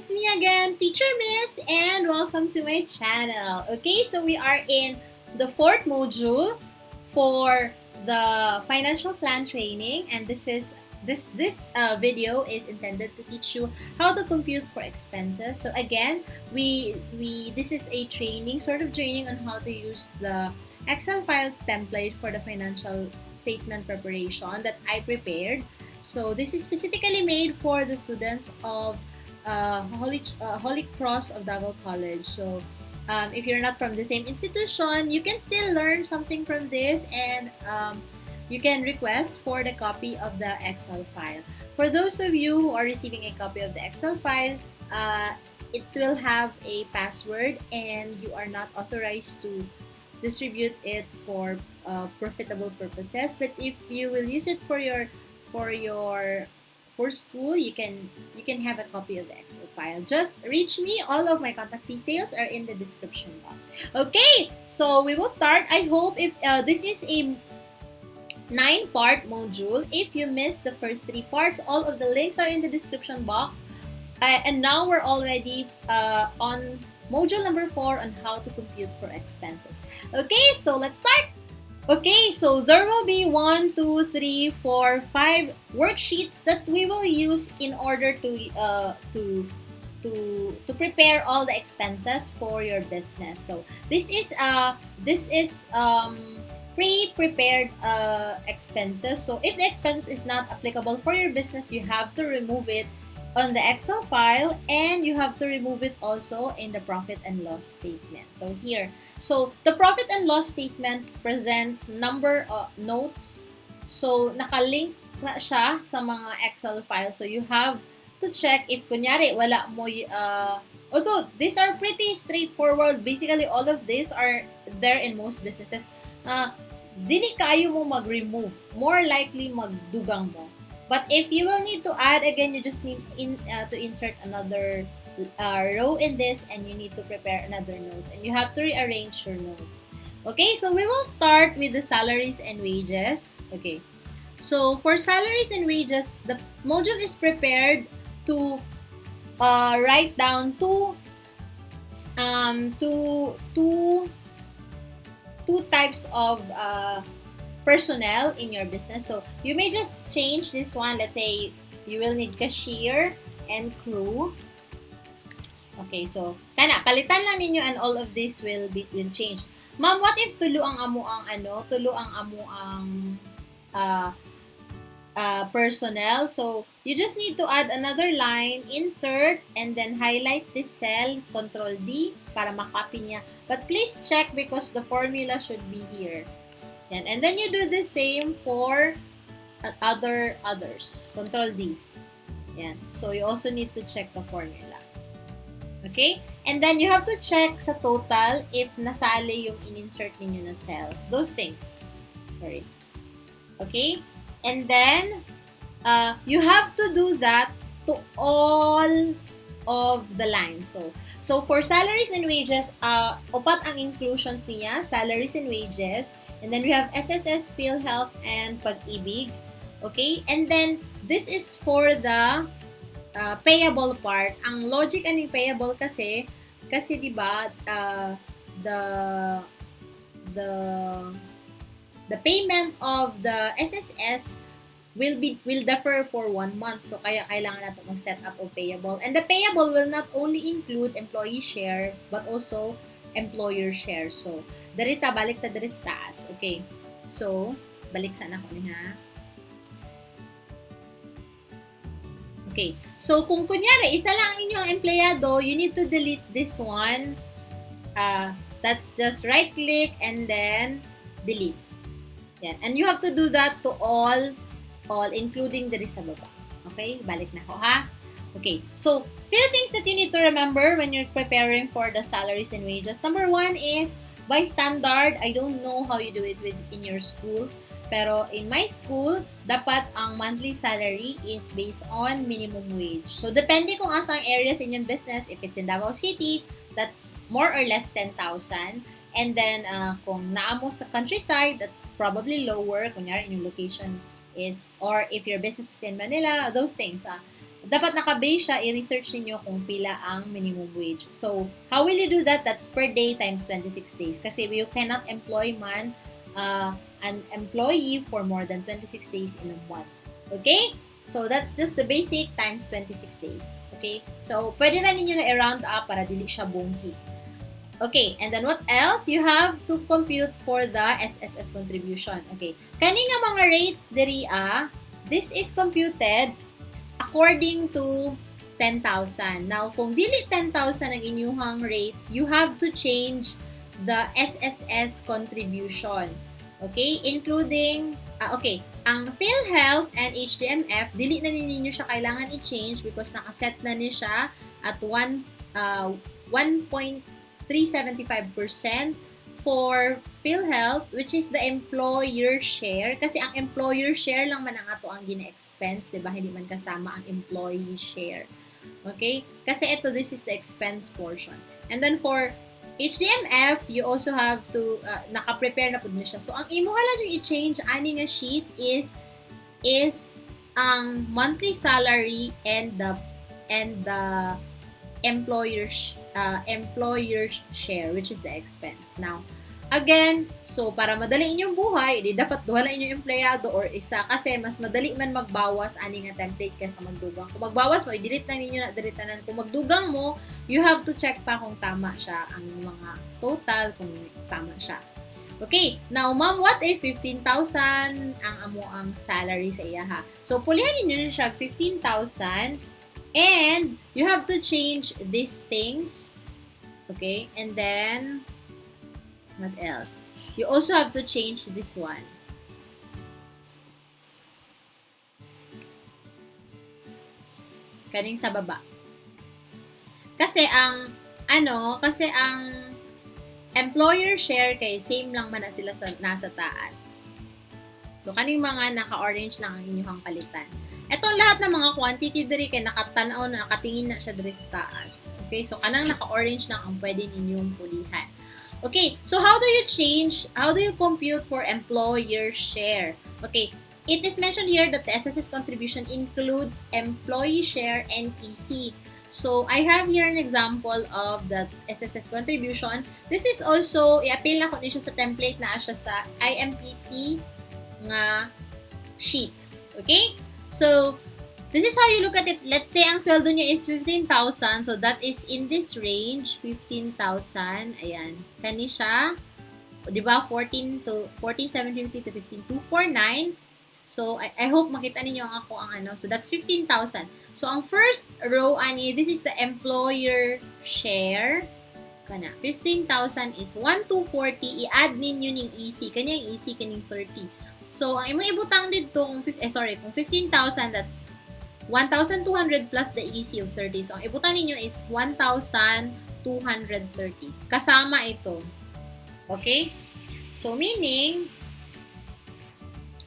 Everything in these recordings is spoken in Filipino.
it's me again, Teacher Miss, and welcome to my channel. Okay, so we are in the fourth module for the financial plan training, and this video is intended to teach you how to compute for expenses. So again, this is a sort of training on how to use the Excel file template for the financial statement preparation that I prepared. So this is specifically made for the students of Holy Cross of Davao College. So if you're not from the same institution, you can still learn something from this, and you can request for the copy of the Excel file. For those of you who are receiving a copy of the Excel file, it will have a password, and you are not authorized to distribute it for profitable purposes. But if you will use it for school, you can have a copy of the Excel file. Just reach me. All of my contact details are in the description box. Okay, so we will start. I hope if this is a 9-part module. If you missed the first 3 parts, all of the links are in the description box. And now we're already on module number 4 on how to compute for expenses. Okay, so let's start. Okay, so there will be 1, 2, 3, 4, 5 worksheets that we will use in order to prepare all the expenses for your business. So this is pre-prepared expenses. So if the expenses is not applicable for your business, you have to remove it on the Excel file, and you have to remove it also in the profit and loss statement. So here, so the profit and loss statement presents number of notes. So nakalink na siya sa mga Excel files. So you have to check if kunyari wala mo although these are pretty straightforward. Basically all of these are there in most businesses. Dili kayo mo mag-remove, more likely magdugang mo. But if you will need to add, again, you just need to insert another row in this, and you need to prepare another notes, and you have to rearrange your notes. Okay, so we will start with the salaries and wages. Okay, so for salaries and wages, the module is prepared to write down two types of personnel in your business. So you may just change this one. Let's say you will need cashier and crew. Okay, so palitan lang ninyo, and all of this will change. Ma'am, what if tulo ang amo ang personnel? So you just need to add another line, insert, and then highlight this cell, Control D para makopy niya. But please check because the formula should be here. Yan. And then you do the same for others. Control D. Yan. So you also need to check the formula. Okay? And then you have to check sa total if nasali yung in-insert ninyo na cell. Those things. Sorry. Okay? And then, you have to do that to all of the lines. So for salaries and wages, upat ang inclusions niya, salaries and wages. And then we have SSS, PhilHealth, and Pag-ibig. Okay? And then, this is for the payable part. Ang logic aning payable kasi diba, the payment of the SSS will differ for 1 month. So, kaya kailangan natin mag-set up of payable. And the payable will not only include employee share, but also employer share. So, darita, balik ta dari sa taas. Okay. So, balik sana ko niya. Okay. So, kung kunyari, isa lang ang inyong empleyado, you need to delete this one. That's just right-click and then delete. Yan. And you have to do that to all including dari sa baba. Okay? Balik na ko, ha? Okay. So, few things that you need to remember when you're preparing for the salaries and wages. Number 1 is, by standard, I don't know how you do it in your schools, pero in my school, dapat ang monthly salary is based on minimum wage. So, depende kung asang areas in your business, if it's in Davao City, that's more or less 10,000. And then, kung naamo sa countryside, that's probably lower, kunyari yung location is, or if your business is in Manila, those things. dapat naka-base siya, i-research niyo kung pila ang minimum wage. So, how will you do that? That's per day times 26 days. Kasi you cannot employ an employee for more than 26 days in a month. Okay? So, that's just the basic times 26 days. Okay? So, pwede na ninyo na i-round up para dili siya bongki. Okay, and then what else? You have to compute for the SSS contribution. Okay. Kani nga mga rates diri this is computed according to 10,000. Now, kung dili 10,000 ang inyuhang rates, you have to change the SSS contribution. Okay? Including, ang PhilHealth and HDMF, dili na ninyo siya kailangan i-change because nakaset na ni siya at 1.375% for PhilHealth, which is the employer share. Kasi ang employer share lang man ang ato ang gina-expense, diba? Hindi man kasama ang employee share. Okay? Kasi this is the expense portion. And then for HDMF, you also have to, naka-prepare na po na siya. So, ang imo lang yung i-change, ani nga sheet is ang monthly salary and the employer's share, which is the expense. Now, again, so para madali inyong buhay, di dapat wala inyong empleyado or isa kasi mas madali man magbawas ani nga template kaysa magdugang. Kung magbawas mo, i-delete na ninyo na diretanan. Kung magdugang mo, you have to check pa kung tama siya ang mga total, kung tama siya. Okay, now ma'am, what if 15,000 ang amo ang salary sa iya ha? So, pulihan ninyo na siya 15,000. And you have to change these things. Okay? And then, what else? You also have to change this one. Kaning sa baba. Kasi ang employer share kay same lang man na sila nasa taas. So, kaning mga naka-orange lang ang inyong palitan. Itong lahat ng mga quantity diri kay nakatanaw na, nakatingin na siya diri sa taas. Okay, so kanang naka-orange lang ang pwede ninyong pulihan. Okay, so how do you compute for employer share? Okay, it is mentioned here that the SSS contribution includes employee share and PC. So, I have here an example of the SSS contribution. This is also, i-appeal na ko niyo sa template na siya sa IMPT nga sheet. Okay? So, this is how you look at it. Let's say ang sweldo niya is 15,000. So, that is in this range, 15,000. Ayan. Kani siya. Diba? 14,750 to 15,249. So, I hope makita ninyo ako ang ano. So, that's 15,000. So, ang first row, this is the employer share. Kana. 15,000 is 1,240. I-add ninyo ning EC. Kanyang EC, kanyang 30. So, ang imong ibutang dito, kung 15,000, that's 1,200 plus the EC of 30. So, ang ibutang ninyo is 1,230. Kasama ito. Okay? So, meaning,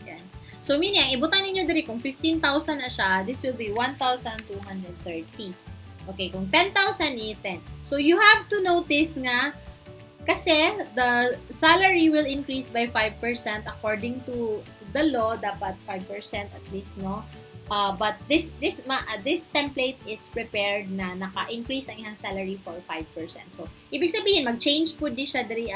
yan. So, meaning, ang ibutang ninyo diri, kung 15,000 na siya, this will be 1,230. Okay, kung 10,000 ni 10. So, you have to notice nga, kasi the salary will increase by 5% according to the law, dapat 5% at least, no? But this template is prepared na naka-increase ang iyang salary for 5%. So, ibig sabihin, mag-change po di siya diri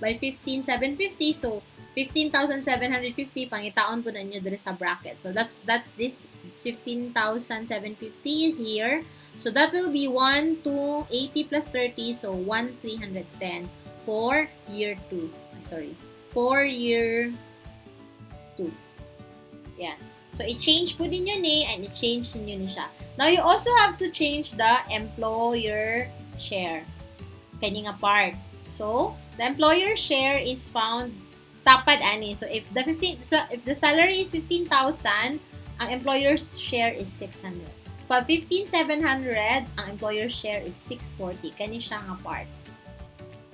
by 15,750. So, 15,750 pangitaon po na niyo diri sa bracket. So, that's this 15,750 is here. So, that will be 1,280 plus 30. So, 1,310. For year 2. For year 2. Yeah. So, i-change po din yun and i-change din yun siya. Now, you also have to change the employer share. Kanya nga part. So, the employer share is found tapad ani. So, if the salary is 15,000, ang employer's share is 600. Pag 15,700, ang employer's share is 640. Kanya siya nga part.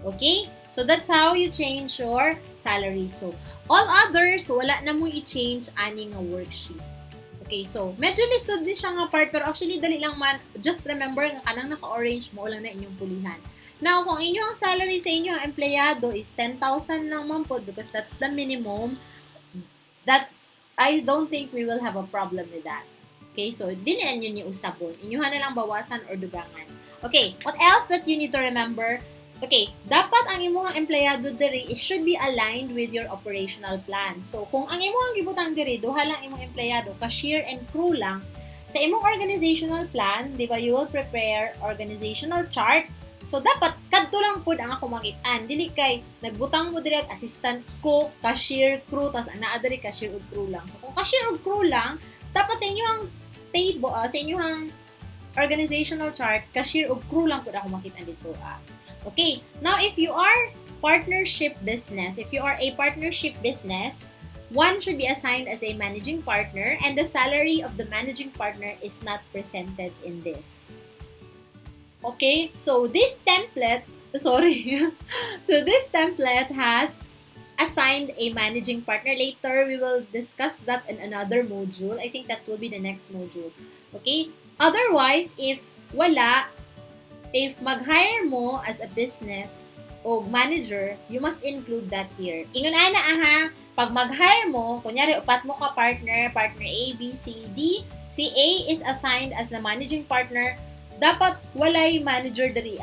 Okay? So, that's how you change your salary. So, all others, wala na mo i-change ani nga worksheet. Okay, so, medyo lisod din siya nga part, pero actually, dali lang man. Just remember, nga kanang naka-orange mo lang na inyong pulihan. Now, kung inyong salary sa inyong empleyado is 10,000 lang man po, because that's the minimum, I don't think we will have a problem with that. Okay, so dili na yun yung usabon. Inyuhan na lang bawasan or dugangan. Okay, what else that you need to remember? Okay, dapat ang imong empleyado diri it should be aligned with your operational plan. So, kung ang imong gibutang diri duha lang imong empleyado, cashier and crew lang, sa imong organizational plan, di ba, you will prepare organizational chart. So, dapat kadto lang pud ang ako makit-an. Dili kay nagbutang mo diri assistant cook, cashier, crew, tas ana diri cashier ug crew lang. So, kung cashier ug crew lang, dapat sa inyong table, sa inyong organizational chart, cashier ug crew lang pud ako makit-an dito. Okay, now if you are partnership business, if you are a partnership business, one should be assigned as a managing partner and the salary of the managing partner is not presented in this. Okay, so this template, so this template has assigned a managing partner. Later, we will discuss that in another module. I think that will be the next module. Okay, otherwise, if mag-hire mo as a business o manager, you must include that here. Ingon ana pag mag-hire mo, kunyari upat mo ka partner A, B, C, D, si A is assigned as the managing partner, dapat walay manager diri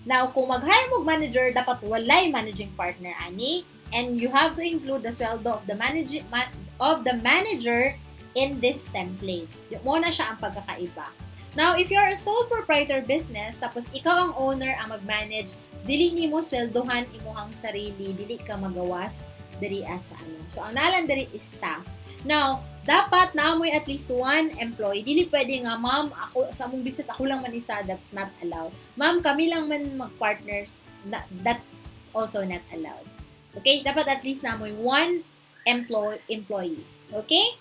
Now, kung mag-hire mo manager, dapat walay managing partner ani, and you have to include the sweldo of the manager in this template. Mo na siya ang pagkakaiba. Now, if you're a sole proprietor business, tapos ikaw ang owner ang mag-manage, dili nimo sweldohan imuhang sarili, dili ka magawas diri sa ano. So, ang nalan diri is staff. Now, dapat na mo'y at least one employee. Dili pwede nga, ma'am, ako sa among business ako lang man isa, that's not allowed. Ma'am, kami lang man mag-partners, that's also not allowed. Okay? Dapat at least na mo'y one employee. Okay?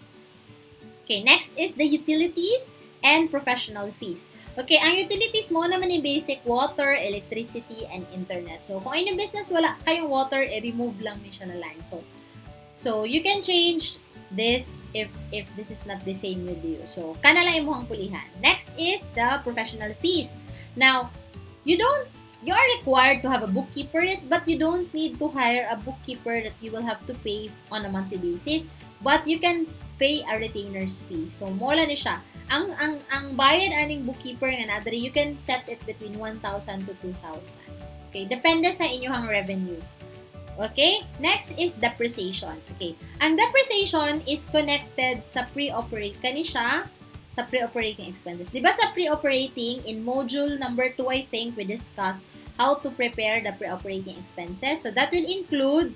Okay, next is the utilities and professional fees. Okay, ang utilities mo naman yung basic water, electricity, and internet. So, kung inyong business wala kayong water, remove lang niya na line. So you can change this if this is not the same with you. So, kana lang imuhang pulihan. Next is the professional fees. Now, you are required to have a bookkeeper, but you don't need to hire a bookkeeper that you will have to pay on a monthly basis. But you can pay a retainer's fee. So, mola ni siya. Ang bayad aning bookkeeper nga nadiri, you can set it between 1,000 to 2,000. Okay, depende sa inyong revenue. Okay, next is depreciation. Okay, ang depreciation is connected sa pre-operating expenses. Diba sa pre-operating, in module number 2, I think, we discussed how to prepare the pre-operating expenses. So that will include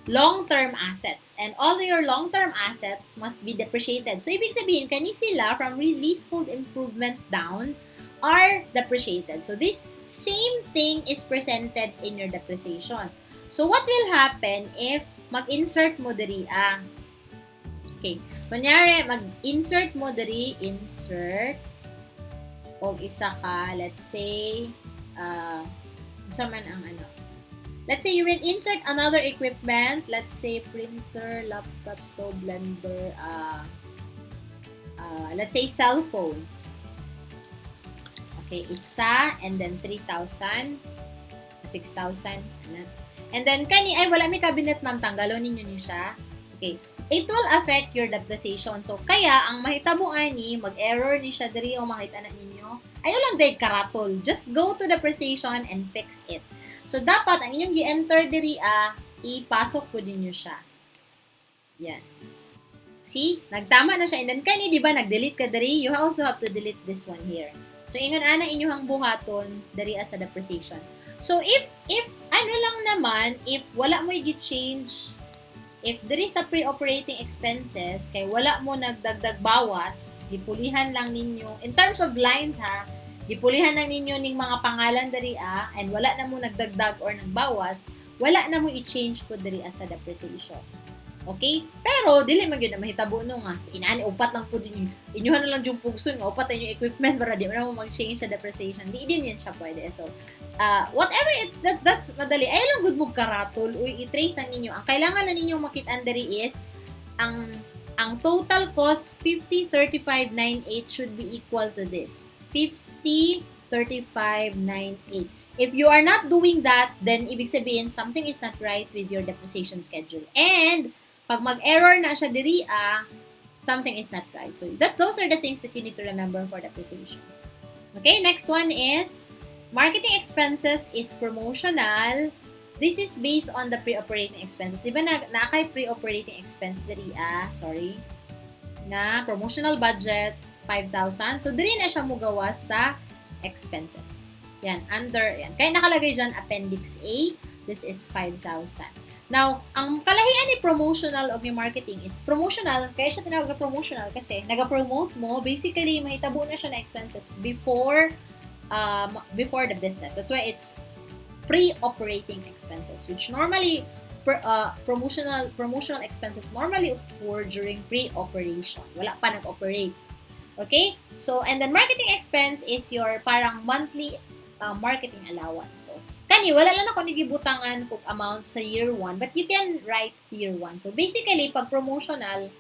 long-term assets. And all your long-term assets must be depreciated. So, ibig sabihin, kani sila from leasehold improvement down are depreciated. So, this same thing is presented in your depreciation. So, what will happen if mag-insert mo diri Okay. Kunyari, mag-insert mo diri, insert, o isa ka, let's say, man ang ano, let's say you will insert another equipment, let's say printer, laptop, stove, blender, let's say cell phone. Okay, isa, and then 3,000, 6,000, and then kani, ay wala may cabinet ma'am, tanggalo ninyo ni siya. Okay, it will affect your depreciation. So, kaya, ang mahitabo ani, mag-error ni siya diri o makita na ninyo, ayaw lang dahil karatol. Just go to depreciation and fix it. So, dapat, ang inyong i-enter diri, ipasok po din nyo siya. Yan. See? Nagtama na siya. And then, kani, di ba, nag-delete ka diri, you also have to delete this one here. So, ingon ana inyong buhaton diri sa depreciation. So, if ano lang naman, if wala mo i-change, if diri sa pre-operating expenses, kay wala mo nagdagdag bawas, dipulihan lang ninyo, in terms of lines dipulihan lang ninyo ning mga pangalan diri and wala na mo nagdagdag or nagbawas, wala na mo i-change po diri sa depreciation. Okay? Pero, dili man yun na mahitabo no nga. Inaani, upat lang po din yun. Inyuhan na lang yung pugson, upat na yung equipment para di mo na mo mag-change sa depreciation. Di din yan siya pwede. So, whatever that's madali. Ay lang good mo karatol. Uy, i-trace lang ninyo. Ang kailangan na ninyo makita diri is, ang total cost, 50,35,98 should be equal to this. 50,35,98. If you are not doing that, then ibig sabihin, something is not right with your depreciation schedule. And, pag mag-error na siya diri, something is not right. So those are the things that you need to remember for depreciation. Okay, next one is marketing expenses is promotional. This is based on the pre-operating expenses. Di ba na kay pre-operating expense diri sorry, na promotional budget 5,000. So diri na siya mugawas sa expenses. Yan, under yan. Kaya nakalagay diyan Appendix A. This is 5,000. Now, ang kalahian ni promotional o ni marketing is promotional, kaya siya tinawag na promotional kasi naga-promote mo, basically, mahitabo na siya na expenses before the business. That's why it's pre-operating expenses, which normally, promotional expenses normally occur during pre-operation. Wala pa nag-operate. Okay? So, and then marketing expense is your parang monthly marketing allowance. So, kani, wala lang ako nagibutangan kung amount sa year 1, but you can write year 1. So, basically, pag promotional,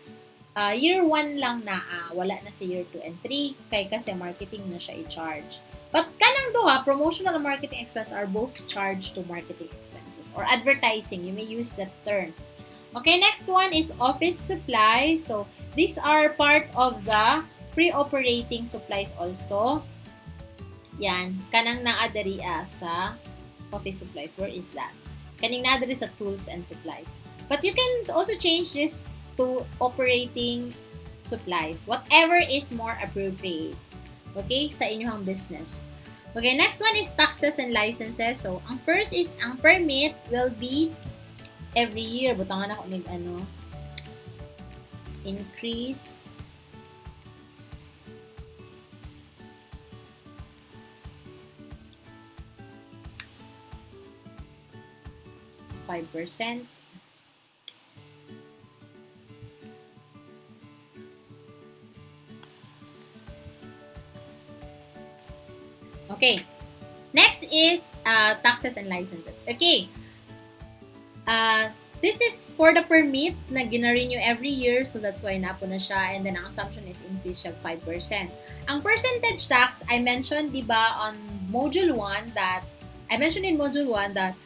year 1 lang wala na sa year 2 and 3, kasi marketing na siya i-charge. But kanang duha, promotional and marketing expense are both charged to marketing expenses or advertising. You may use that term. Okay, next one is office supplies. So, these are part of the pre-operating supplies also. Yan, kanang naadari sa office supplies. Where is that? Kaning naadari sa tools and supplies. But you can also change this to operating supplies. Whatever is more appropriate. Okay? Sa inyong business. Okay, next one is taxes and licenses. So, ang first is, ang permit will be every year. Butangan ako ng increase 5%. Okay. Next is taxes and licenses. Okay. This is for the permit na gina-renew every year. So, that's why napo na siya. And then, ang assumption is increase siya 5%. Ang percentage tax, I mentioned, di ba, on Module 1 that, I mentioned in Module 1 that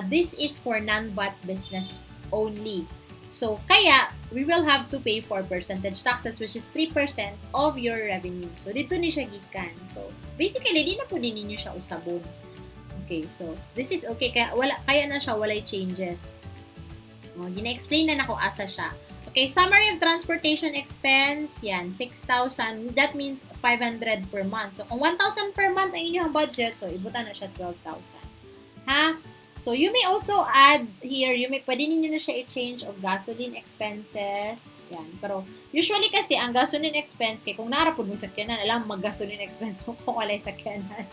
this is for non-VAT business only. So, kaya, we will have to pay for percentage taxes, which is 3% of your revenue. So, dito ni siya gikan. So, basically, di na po din ninyo siya usabon. Okay, so, this is okay. Kaya na siya, walay changes. Gina-explain na nako asa siya. Okay, summary of transportation expense, yan, 6,000. That means 500 per month. So, kung 1,000 per month ang inyong budget, so, ibutan na siya 12,000. Ha? So, you may also add here, pwede ninyo na siya i-change of gasoline expenses. Yan. Pero, usually kasi, ang gasoline expense, kung narapod mo sakyanan, alam mag-gasoline expense mo kung walay sakyanan.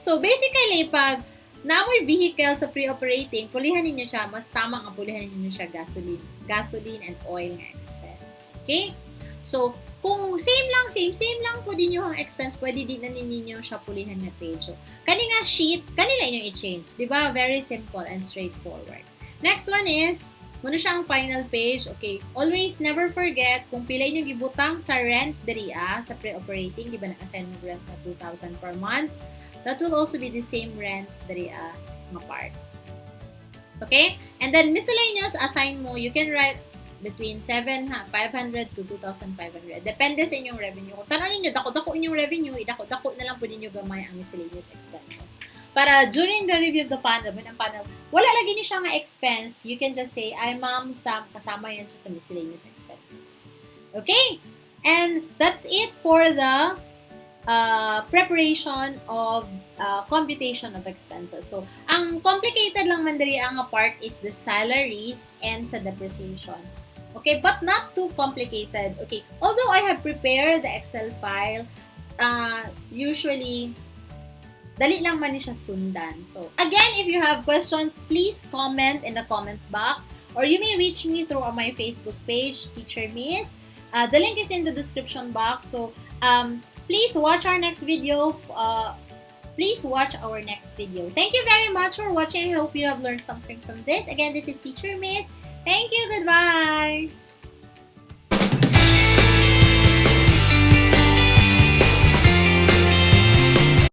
So, basically, pag namoy vehicle sa pre-operating, pulihan ninyo siya, mas tama ang pulihan ninyo siya gasoline and oil nga expense. Okay? So, kung same lang po din yung expense, pwede din na ninyo siya pulihan na page. So, kanina sheet, kanila inyong i-change. Diba? Very simple and straightforward. Next one is, muna siya ang final page. Okay, always never forget, kung pila inyong gibutang sa rent diri sa pre-operating, diba na-assign mo rent na 2,000 per month, that will also be the same rent diri nga part. Okay? And then, miscellaneous assign mo, you can write between 500 to 2,500. Depende sa inyong revenue. Kung tanong ninyo, dako-dako inyong revenue, dako-dako na lang po ninyo gamay ang miscellaneous expenses. Para during the review of the panel, wala lagi niyo siya nga expense, you can just say, ay ma'am, kasama yan siya sa miscellaneous expenses. Okay? And that's it for the preparation of computation of expenses. So, ang complicated lang man diri ang part is the salaries and sa depreciation. Okay, but not too complicated. Okay, although I have prepared the Excel file, usually, dali lang man siya sundan. So, again, if you have questions, please comment in the comment box or you may reach me through my Facebook page, Teacher Miss. The link is in the description box. So, please watch our next video. Thank you very much for watching. I hope you have learned something from this. Again, this is Teacher Miss. Thank you. Goodbye.